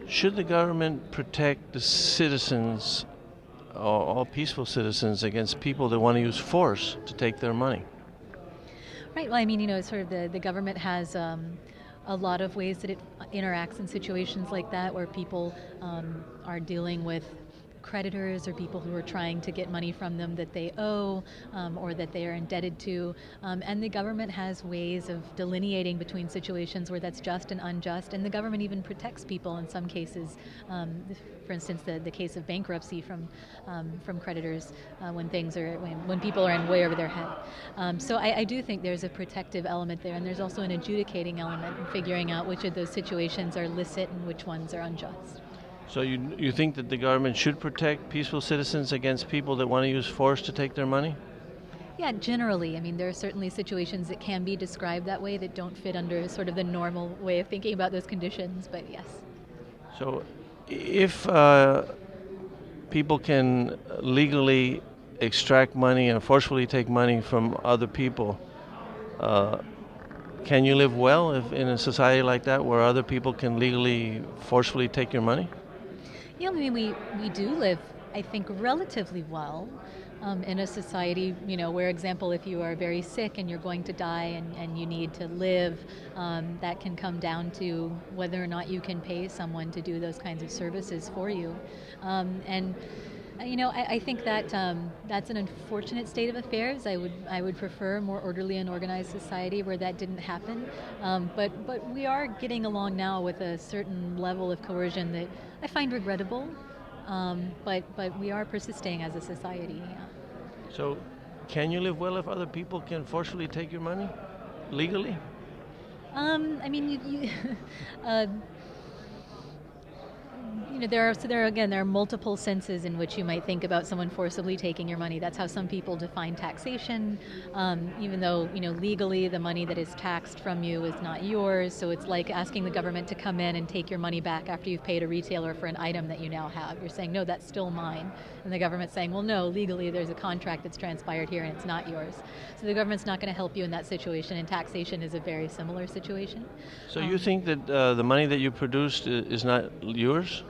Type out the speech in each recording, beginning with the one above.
Should the government protect the citizens, all peaceful citizens, against people that want to use force to take their money? Right. Well, I mean, sort of the government has a lot of ways that it interacts in situations like that where people are dealing with creditors or people who are trying to get money from them that they owe or that they are indebted to. And the government has ways of delineating between situations where that's just and unjust. And the government even protects people in some cases. For instance, the case of bankruptcy from creditors when people are in way over their head. So I do think there's a protective element there, and there's also an adjudicating element in figuring out which of those situations are licit and which ones are unjust. So you think that the government should protect peaceful citizens against people that want to use force to take their money? Yeah, generally. I mean, there are certainly situations that can be described that way that don't fit under sort of the normal way of thinking about those conditions, but yes. So if people can legally extract money and forcefully take money from other people, can you live well in a society like that where other people can legally forcefully take your money? Yeah, I mean, we do live, I think, relatively well in a society, where, example, if you are very sick and you're going to die and you need to live, that can come down to whether or not you can pay someone to do those kinds of services for you. I think that that's an unfortunate state of affairs. I would prefer a more orderly and organized society where that didn't happen. But we are getting along now with a certain level of coercion that I find regrettable. But we are persisting as a society. Yeah. So, can you live well if other people can forcefully take your money legally? I mean, there are multiple senses in which you might think about someone forcibly taking your money. That's how some people define taxation, even though, legally the money that is taxed from you is not yours. So it's like asking the government to come in and take your money back after you've paid a retailer for an item that you now have. You're saying, no, that's still mine. And the government's saying, well, no, legally there's a contract that's transpired here and it's not yours. So the government's not going to help you in that situation, and taxation is a very similar situation. So you think that the money that you produced is not yours?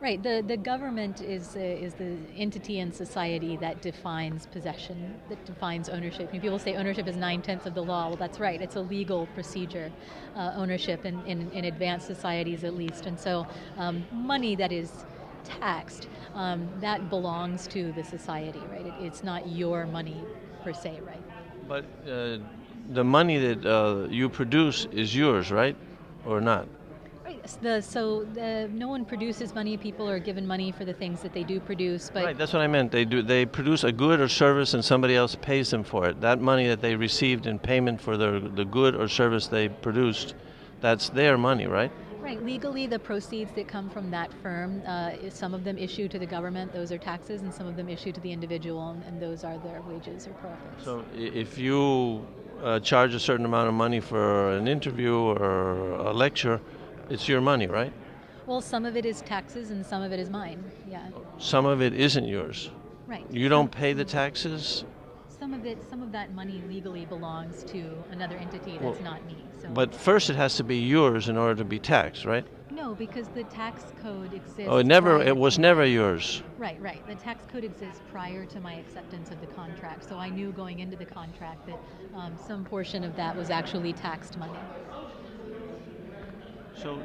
Right. The government is the entity in society that defines possession, that defines ownership. I mean, people say ownership is 9/10 of the law. Well, that's right. It's a legal procedure, ownership in advanced societies at least. And so money that is taxed, that belongs to the society, right? It's not your money per se, right? But the money that you produce is yours, right? Or not? No one produces money. People are given money for the things that they do produce. But right, that's what I meant. They produce a good or service, and somebody else pays them for it. That money that they received in payment for the good or service they produced, that's their money, right? Right. Legally, the proceeds that come from that firm, some of them issue to the government, those are taxes, and some of them issue to the individual, and those are their wages or profits. So if you charge a certain amount of money for an interview or a lecture, it's your money, right? Well, some of it is taxes and some of it is mine, yeah. Some of it isn't yours. Right. You don't pay the taxes? Some of that money legally belongs to another entity that's not me. So. But first it has to be yours in order to be taxed, right? No, because the tax code exists. Oh, it was never yours. Right. The tax code exists prior to my acceptance of the contract. So I knew going into the contract that some portion of that was actually taxed money. So,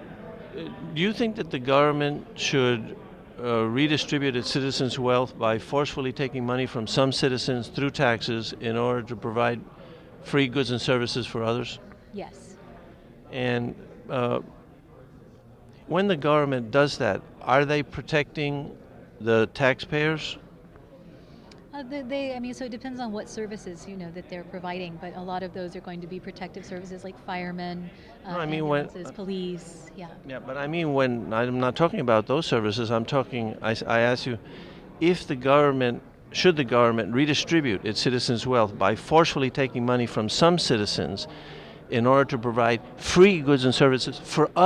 do you think that the government should redistribute its citizens' wealth by forcefully taking money from some citizens through taxes in order to provide free goods and services for others? Yes. And when the government does that, are they protecting the taxpayers? So it depends on what services, that they're providing, but a lot of those are going to be protective services like firemen, ambulances, police, yeah. Yeah, but I mean when, I'm not talking about those services, I ask you, should the government redistribute its citizens' wealth by forcefully taking money from some citizens in order to provide free goods and services for others?